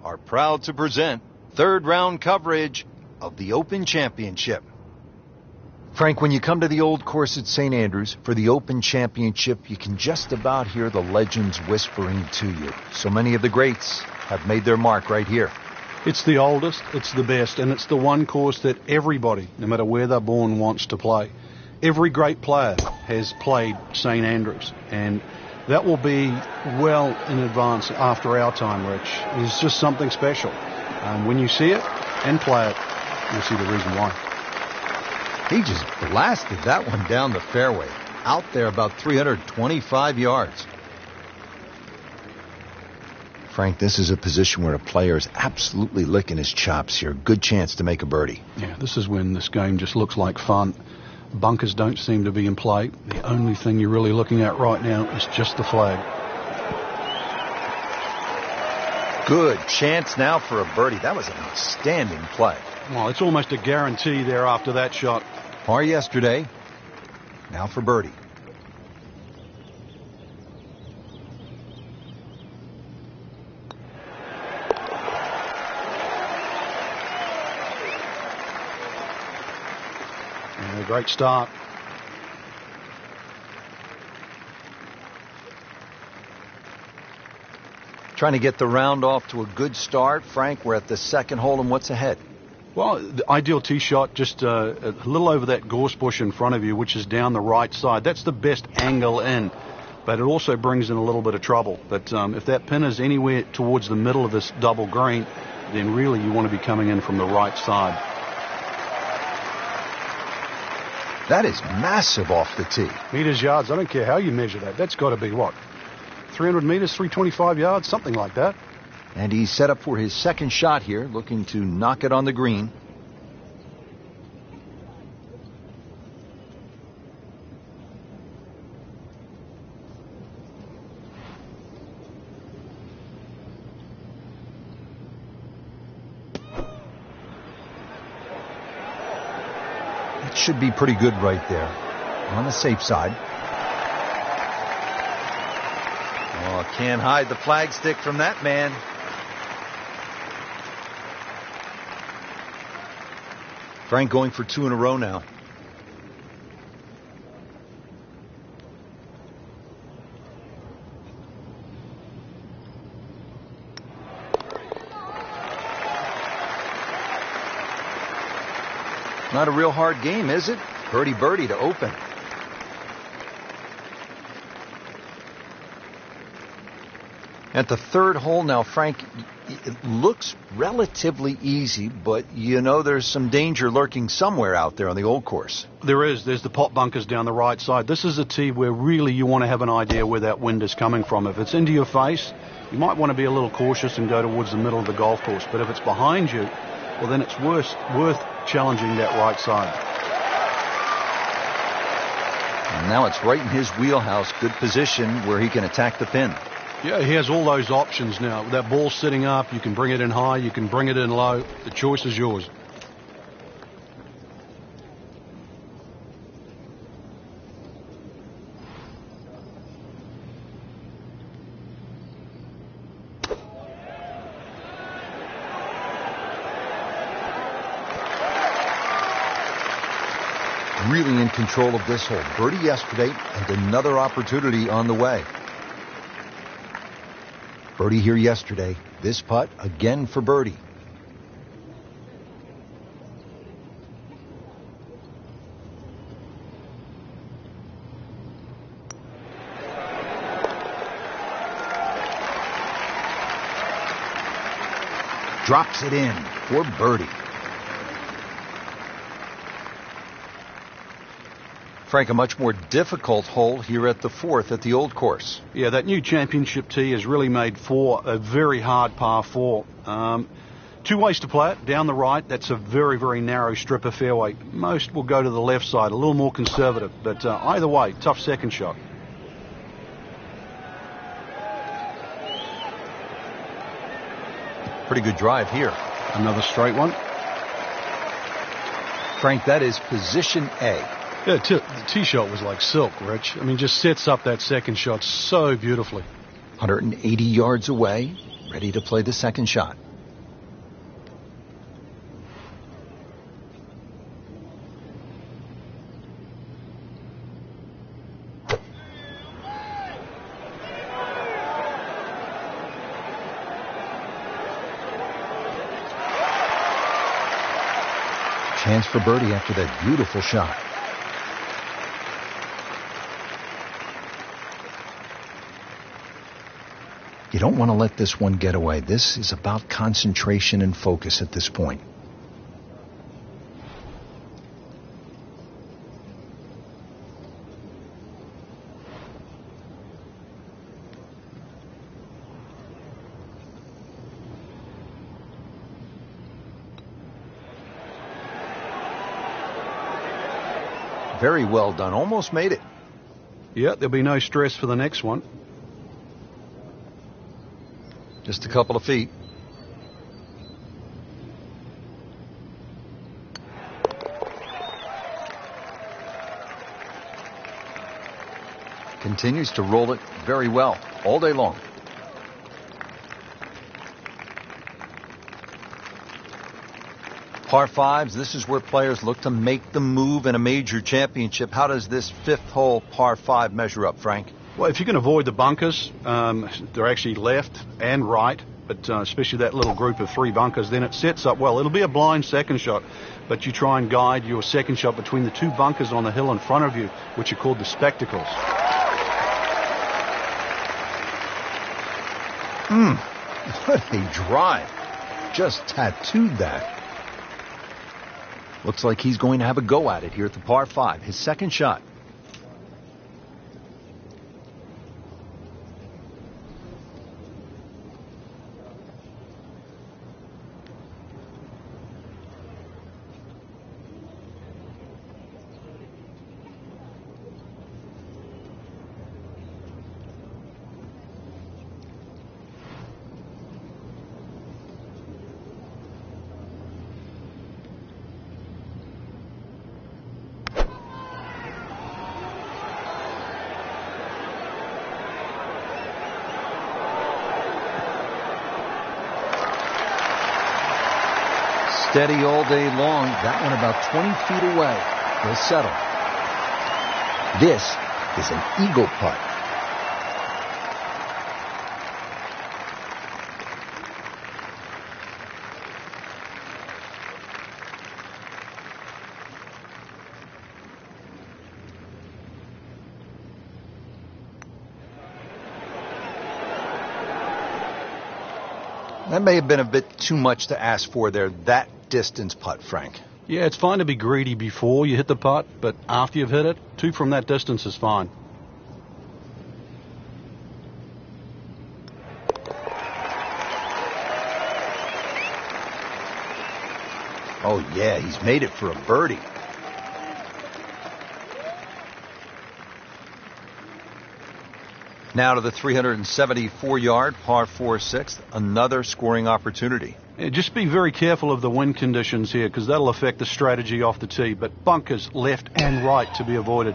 are proud to present third round coverage of the Open Championship. Frank, when you come to the old course at St. Andrews for the Open Championship, you can just about hear the legends whispering to you. So many of the greats have made their mark right here. It's the oldest, it's the best, and it's the one course that everybody, no matter where they're born, wants to play. Every great player has played St. Andrews, and that will be well in advance after our time, Rich. It's just something special. When you see it and play it, you'll see the reason why. He just blasted that one down the fairway, out there about 325 yards. Frank, this is a position where a player is absolutely licking his chops here. Good chance to make a birdie. Yeah, this is when this game just looks like fun. Bunkers don't seem to be in play. The only thing you're really looking at right now is just the flag. Good chance now for a birdie. That was an outstanding play. Well, it's almost a guarantee there after that shot. Par yesterday. Now for birdie. And a great start. Trying to get the round off to a good start. Frank, we're at the second hole, and what's ahead? Well, the ideal tee shot just a little over that gorse bush in front of you, which is down the right side. That's the best angle in, but it also brings in a little bit of trouble. But if that pin is anywhere towards the middle of this double green, then really you want to be coming in from the right side. That is massive off the tee. Meters, yards, I don't care how you measure that. That's got to be, what, 300 meters, 325 yards, something like that. And he's set up for his second shot here, looking to knock it on the green. It should be pretty good right there, on the safe side. Oh, can't hide the flagstick from that man. Frank going for two in a row now. Not a real hard game, is it? Birdie birdie to open. At the third hole now, Frank, it looks relatively easy, but you know there's some danger lurking somewhere out there on the old course. There is. There's the pot bunkers down the right side. This is a tee where really you want to have an idea where that wind is coming from. If it's into your face, you might want to be a little cautious and go towards the middle of the golf course. But if it's behind you, well, then it's worth challenging that right side. And now it's right in his wheelhouse. Good position where he can attack the pin. Yeah, he has all those options now. With that ball sitting up, you can bring it in high, you can bring it in low. The choice is yours. Really in control of this hole. Birdie yesterday and another opportunity on the way. Birdie here yesterday. This putt again for birdie. Drops it in for birdie. Frank, a much more difficult hole here at the fourth at the old course. Yeah, that new championship tee has really made for a very hard par four. Two ways to play it. Down the right, that's a very, very narrow strip of fairway. Most will go to the left side, a little more conservative. But either way, tough second shot. Pretty good drive here. Another straight one. Frank, that is position A. Yeah, the tee shot was like silk, Rich. I mean, just sets up that second shot so beautifully. 180 yards away, ready to play the second shot. Chance for birdie after that beautiful shot. You don't want to let this one get away. This is about concentration and focus at this point. Very well done. Almost made it. Yeah, there'll be no stress for the next one. Just a couple of feet. Continues to roll it very well all day long. Par fives, this is where players look to make the move in a major championship. How does this fifth hole par five measure up, Frank? Well, if you can avoid the bunkers, they're actually left and right, but especially that little group of three bunkers, then it sets up well. It'll be a blind second shot, but you try and guide your second shot between the two bunkers on the hill in front of you, which are called the spectacles. What a drive. Just tattooed that. Looks like he's going to have a go at it here at the par five. His second shot. Steady all day long. That one about 20 feet away. He'll settle. This is an eagle putt. That may have been a bit too much to ask for there, that distance putt, Frank. Yeah, it's fine to be greedy before you hit the putt, but after you've hit it, two from that distance is fine. Oh, yeah, he's made it for a birdie. Now to the 374-yard par 4 sixth, another scoring opportunity. Yeah, just be very careful of the wind conditions here because that'll affect the strategy off the tee, but bunkers left and right to be avoided.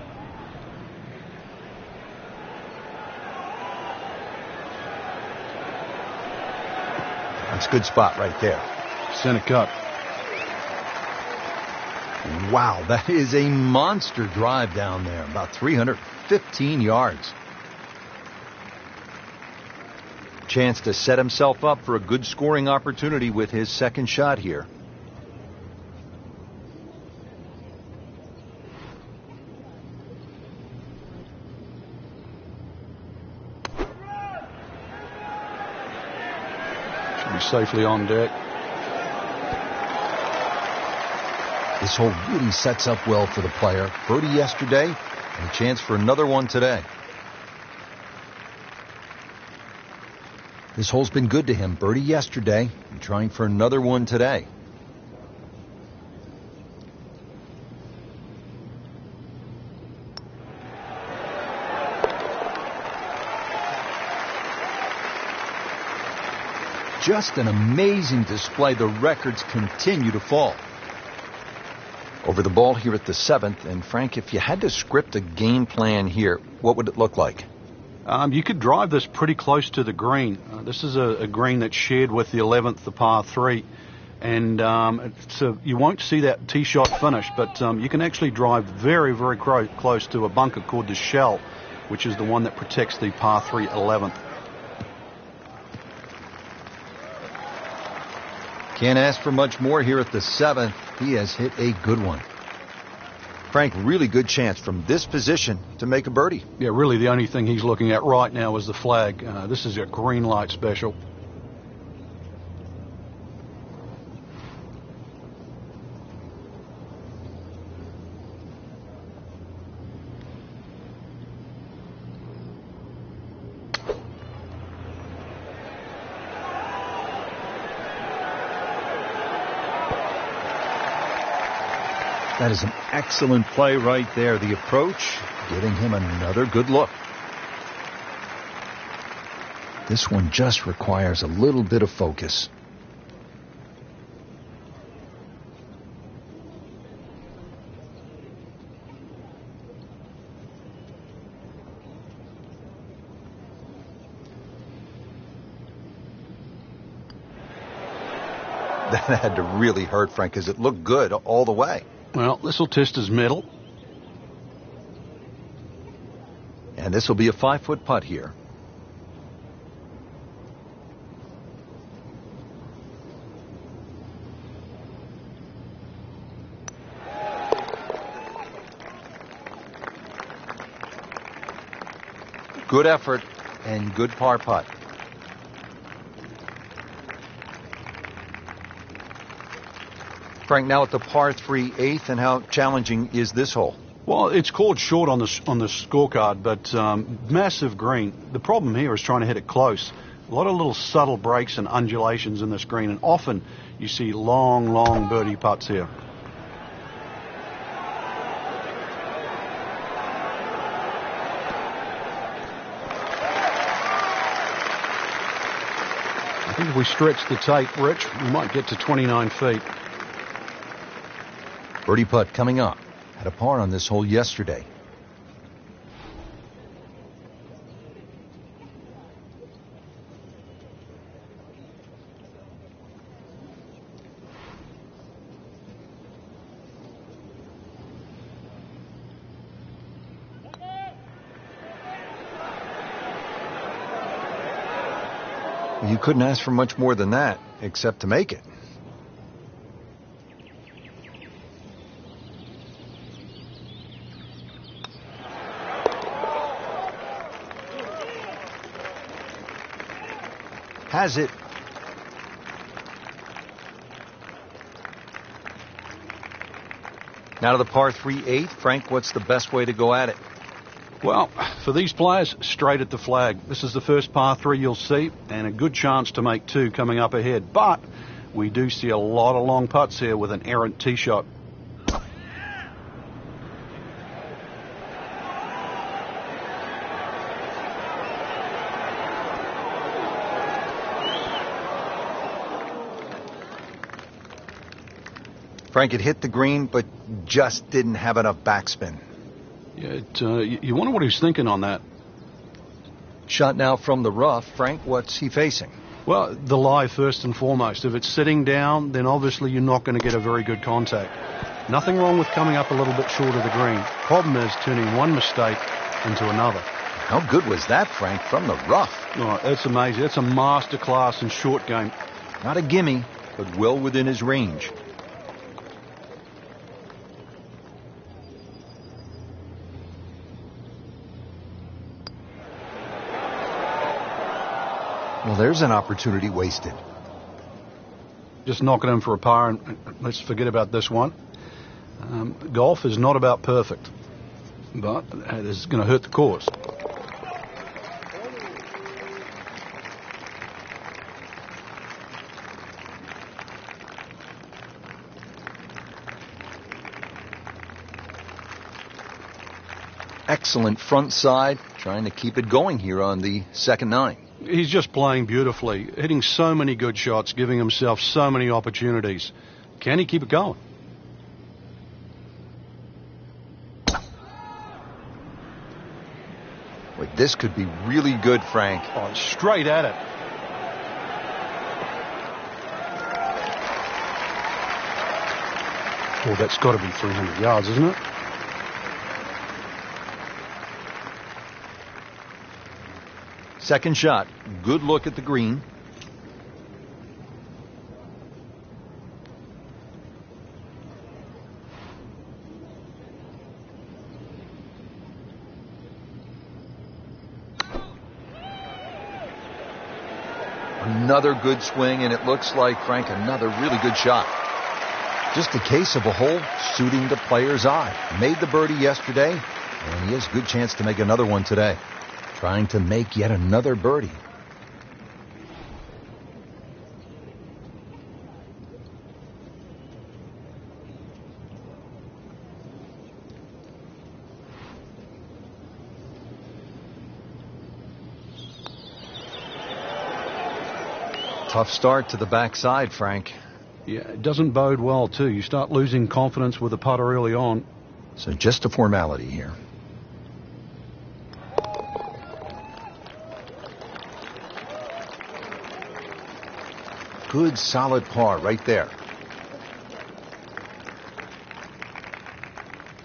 That's a good spot right there. Center cut. Wow, that is a monster drive down there, about 315 yards. Chance to set himself up for a good scoring opportunity with his second shot here. Should be safely on deck. This hole really sets up well for the player. Birdie yesterday and a chance for another one today. This hole's been good to him. Birdie yesterday and trying for another one today. Just an amazing display. The records continue to fall. Over the ball here at the 7th. And Frank, if you had to script a game plan here, what would it look like? You could drive this pretty close to the green. This is a green that's shared with the 11th, the par 3. And you won't see that tee shot finish, but you can actually drive very, very close to a bunker called the shell, which is the one that protects the par 3 11th. Can't ask for much more here at the 7th. He has hit a good one. Frank, really good chance from this position to make a birdie. Yeah, really the only thing he's looking at right now is the flag. This is a green light special. That is an excellent play right there. The approach, giving him another good look. This one just requires a little bit of focus. That had to really hurt, Frank, because it looked good all the way. Well, this will test his mettle. And this will be a 5-foot putt here. Good effort and good par putt. Frank, now at the par 3 8th, and how challenging is this hole? Well, it's called short on the scorecard, but massive green. The problem here is trying to hit it close. A lot of little subtle breaks and undulations in this green, and often you see long birdie putts here. I think if we stretch the tape, Rich, we might get to 29 feet. Birdie putt coming up. Had a par on this hole yesterday. You couldn't ask for much more than that, except to make it. Has it. Now to the par 3 8th. Frank, what's the best way to go at it? Well, for these players, straight at the flag. This is the first par 3 you'll see, and a good chance to make 2 coming up ahead. But we do see a lot of long putts here with an errant tee shot. Frank, it hit the green, but just didn't have enough backspin. Yeah, you wonder what he's thinking on that. Shot now from the rough. Frank, what's he facing? Well, the lie first and foremost. If it's sitting down, then obviously you're not going to get a very good contact. Nothing wrong with coming up a little bit short of the green. Problem is turning one mistake into another. How good was that, Frank, from the rough? Oh, that's amazing. That's a master class in short game. Not a gimme, but well within his range. Well, there's an opportunity wasted. Just knock it in for a par, and let's forget about this one. Golf is not about perfect, but it is going to hurt the course. Excellent front side, trying to keep it going here on the second 9. He's just playing beautifully, hitting so many good shots, giving himself so many opportunities. Can he keep it going? Wait, this could be really good, Frank. Oh, straight at it. Well, that's got to be 300 yards, isn't it? Second shot. Good look at the green. Another good swing, and it looks like, Frank, another really good shot. Just a case of a hole suiting the player's eye. Made the birdie yesterday, and he has a good chance to make another one today. Trying to make yet another birdie. Tough start to the backside, Frank. Yeah, it doesn't bode well, too. You start losing confidence with the putter early on. So just a formality here. Good solid par right there.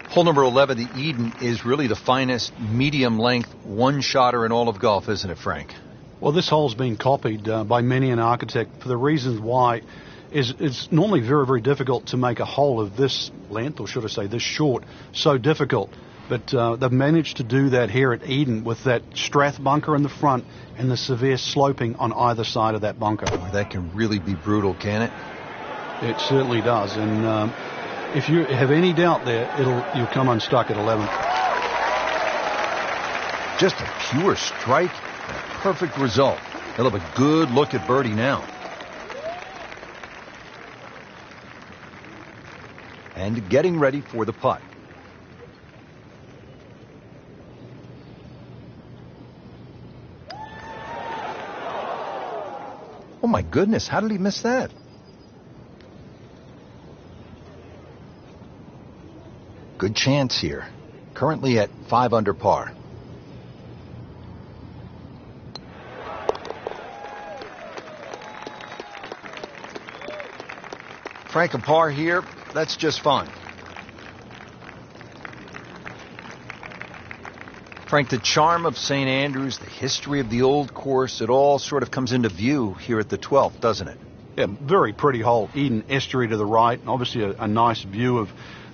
Hole number 11, the Eden, is really the finest medium-length one-shotter in all of golf, isn't it, Frank? Well, this hole's been copied by many an architect for the reasons why it's normally very, very difficult to make a hole of this length, or should I say this short, so difficult. But they've managed to do that here at Eden with that Strath bunker in the front and the severe sloping on either side of that bunker. Oh, that can really be brutal, can it? It certainly does. And if you have any doubt there, you'll come unstuck at 11. Just a pure strike. A perfect result. He'll have a good look at birdie now. And getting ready for the putt. Oh my goodness, how did he miss that? Good chance here. Currently at 5 under par. Frank, a par here, that's just fine. Frank, the charm of St. Andrews, the history of the old course, it all sort of comes into view here at the 12th, doesn't it? Yeah, very pretty hole. Eden estuary to the right, and obviously a nice view of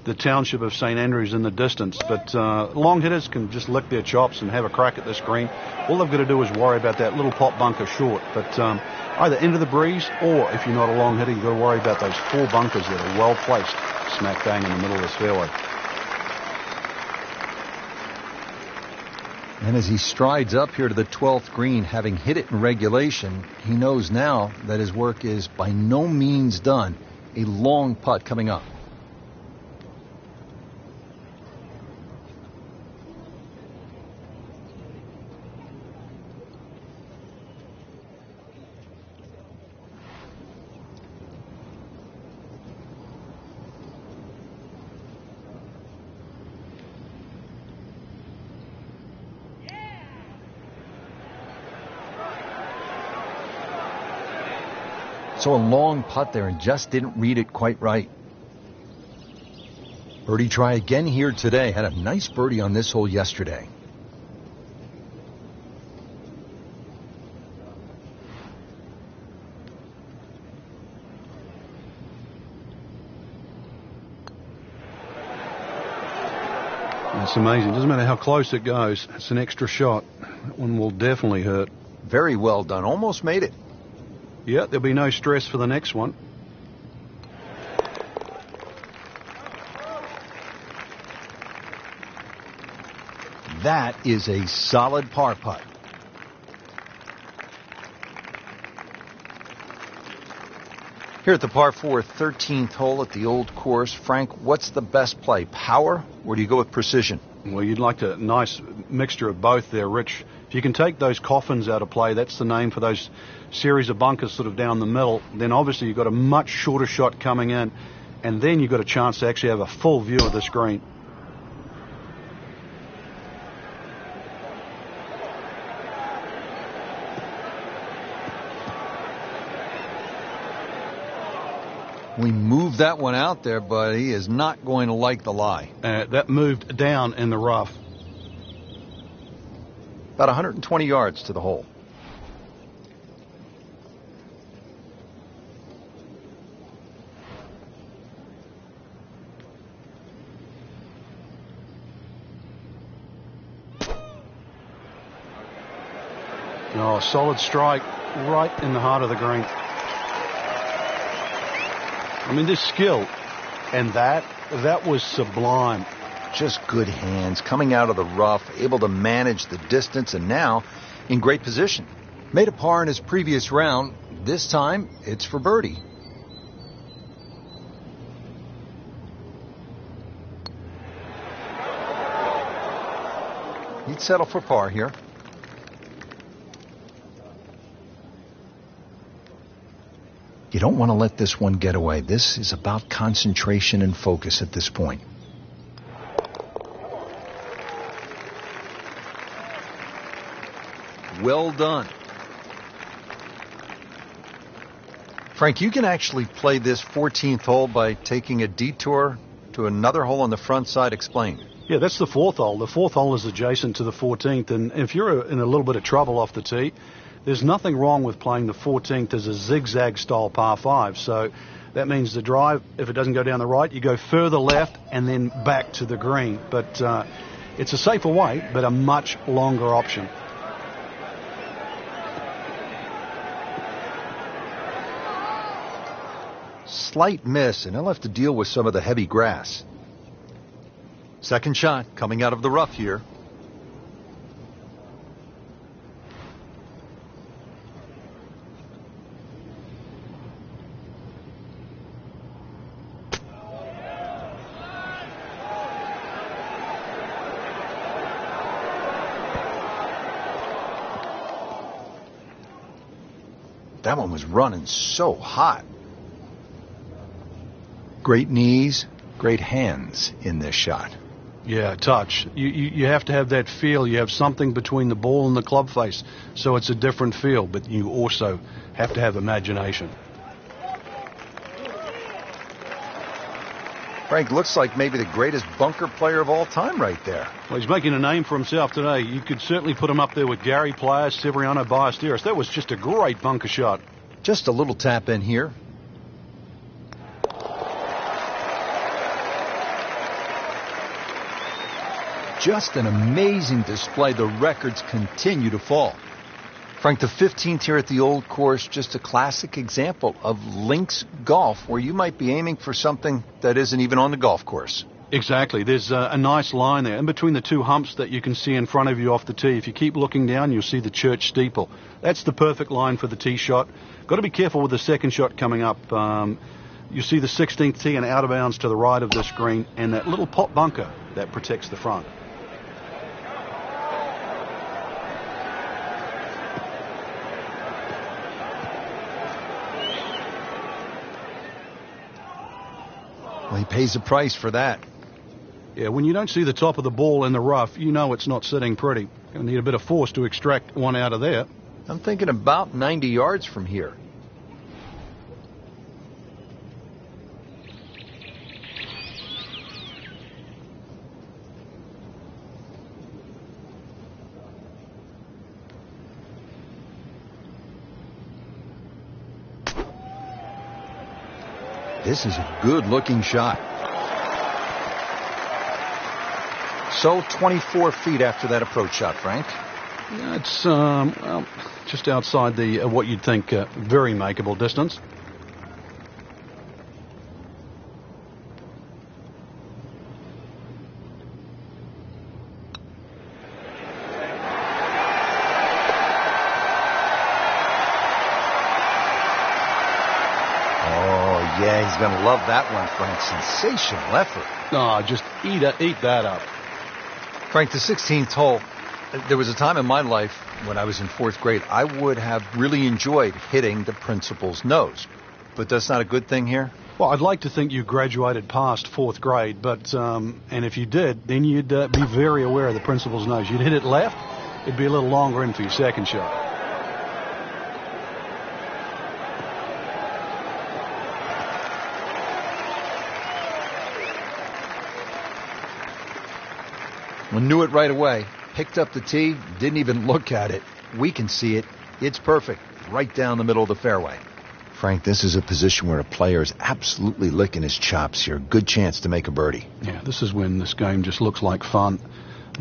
the township of St. Andrews in the distance. But long hitters can just lick their chops and have a crack at this green. All they've got to do is worry about that little pop bunker short. But either into the breeze, or if you're not a long hitter, you've got to worry about those 4 bunkers that are well placed smack bang in the middle of this fairway. And as he strides up here to the 12th green, having hit it in regulation, he knows now that his work is by no means done. A long putt coming up. So a long putt there and just didn't read it quite right. Birdie try again here today. Had a nice birdie on this hole yesterday. It's amazing. Doesn't matter how close it goes. It's an extra shot. That one will definitely hurt. Very well done. Almost made it. Yeah, there'll be no stress for the next one. That is a solid par putt. Here at the par 4 13th hole at the old course, Frank, what's the best play? Power, or do you go with precision? Well, you'd like a nice mixture of both there, Rich. If you can take those coffins out of play, that's the name for those series of bunkers sort of down the middle, then obviously you've got a much shorter shot coming in, and then you've got a chance to actually have a full view of this green. We moved that one out there, but he is not going to like the lie. That moved down in the rough. About 120 yards to the hole. Oh, solid strike. right in the heart of the green. I mean, this skill, and that was sublime. Just good hands, coming out of the rough, able to manage the distance, and now in great position. Made a par in his previous round. This time, it's for birdie. He'd settle for par here. You don't want to let this one get away. This is about concentration and focus at this point. Well done. Frank, you can actually play this 14th hole by taking a detour to another hole on the front side. Explain. Yeah, that's the 4th hole. The 4th hole is adjacent to the 14th, and if you're in a little bit of trouble off the tee, there's nothing wrong with playing the 14th as a zigzag style par 5. So that means the drive, if it doesn't go down the right, you go further left and then back to the green. But it's a safer way, but a much longer option. Slight miss, and he'll have to deal with some of the heavy grass. Second shot coming out of the rough here. That one was running so hot. Great knees, great hands in this shot. Yeah, touch. You have to have that feel. You have something between the ball and the club face, so it's a different feel, but you also have to have imagination. Frank looks like maybe the greatest bunker player of all time right there. Well, he's making a name for himself today. You could certainly put him up there with Gary Player, Severiano Ballesteros. That was just a great bunker shot. Just a little tap in here. Just an amazing display. The records continue to fall. Frank, the 15th here at the Old Course, just a classic example of links golf, where you might be aiming for something that isn't even on the golf course. Exactly. There's a nice line there in between the two humps that you can see in front of you off the tee. If you keep looking down, you'll see the church steeple. That's the perfect line for the tee shot. Got to be careful with the second shot coming up. You see the 16th tee and out of bounds to the right of this green, and that little pot bunker that protects the front. Well, he pays a price for that. Yeah, when you don't see the top of the ball in the rough, you know it's not sitting pretty. You'll need a bit of force to extract one out of there. I'm thinking about 90 yards from here. This is a good-looking shot. So 24 feet after that approach shot, Frank. Yeah, it's well, just outside the what you'd think very makeable distance. Yeah, he's going to love that one, Frank. Sensational effort. Oh, just eat that up. Frank, the 16th hole, there was a time in my life when I was in 4th grade, I would have really enjoyed hitting the principal's nose. But that's not a good thing here? Well, I'd like to think you graduated past 4th grade, but and if you did, then you'd be very aware of the principal's nose. You'd hit it left, it'd be a little longer in for your second shot. Well, knew it right away. Picked up the tee, didn't even look at it. We can see it. It's perfect. Right down the middle of the fairway. Frank, this is a position where a player is absolutely licking his chops here. Good chance to make a birdie. Yeah, this is when this game just looks like fun.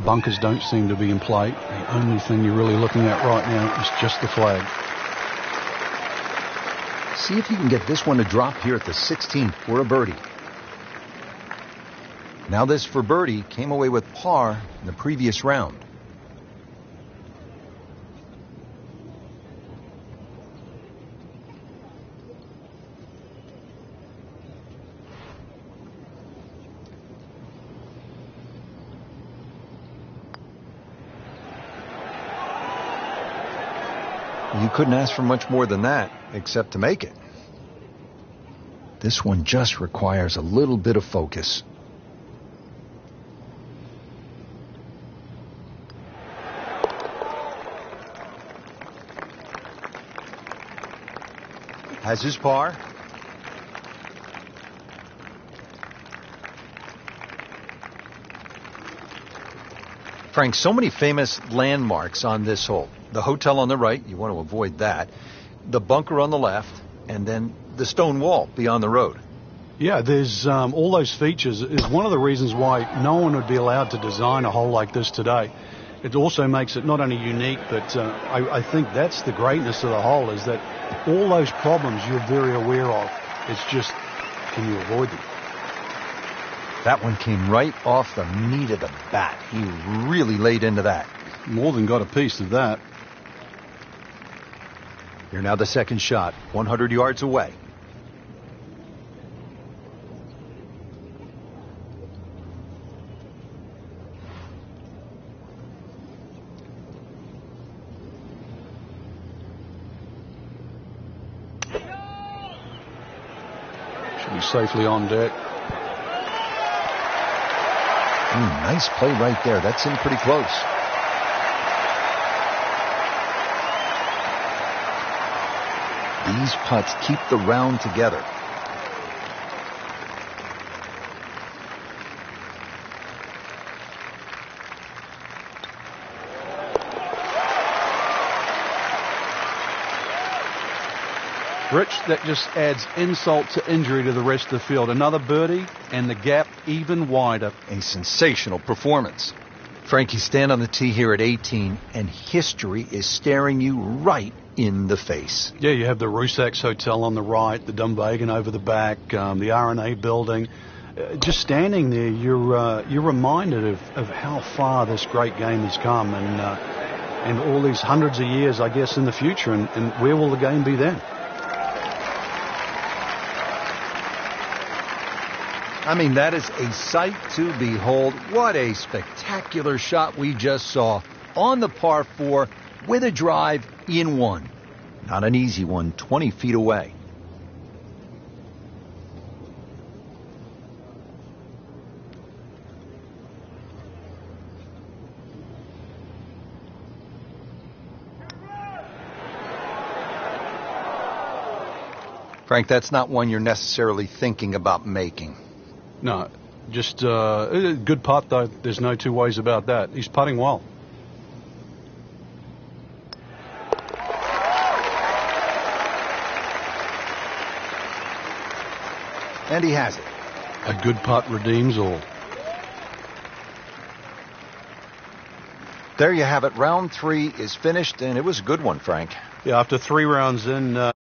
Bunkers don't seem to be in play. The only thing you're really looking at right now is just the flag. See if you can get this one to drop here at the 16th for a birdie. Now this for birdie came away with par in the previous round. You couldn't ask for much more than that, except to make it. This one just requires a little bit of focus. Has his par. Frank, so many famous landmarks on this hole. The hotel on the right, you want to avoid that. The bunker on the left, and then the stone wall beyond the road. Yeah, there's all those features is one of the reasons why no one would be allowed to design a hole like this today. It also makes it not only unique, but I think that's the greatness of the hole, is that all those problems you're very aware of. It's just, can you avoid them? That one came right off the meat of the bat. He really laid into that. More than got a piece of that. Here now the second shot, 100 yards away. Should be safely on deck. Nice play right there. That's in pretty close. These putts keep the round together. Rich, that just adds insult to injury to the rest of the field. Another birdie, and the gap even wider. A sensational performance. Frank, you stand on the tee here at 18, and history is staring you right in the face. Yeah, you have the Rusak's Hotel on the right, the Dunvegan over the back, the R&A building. Just standing there, you're reminded of how far this great game has come, and all these hundreds of years, I guess, in the future, and where will the game be then? I mean, that is a sight to behold. What a spectacular shot we just saw on the par 4 with a drive in one. Not an easy one, 20 feet away. Frank, that's not one you're necessarily thinking about making. No, just a good putt, though. There's no two ways about that. He's putting well. And he has it. A good putt redeems all. There you have it. Round 3 is finished, and it was a good one, Frank. Yeah, after 3 rounds in...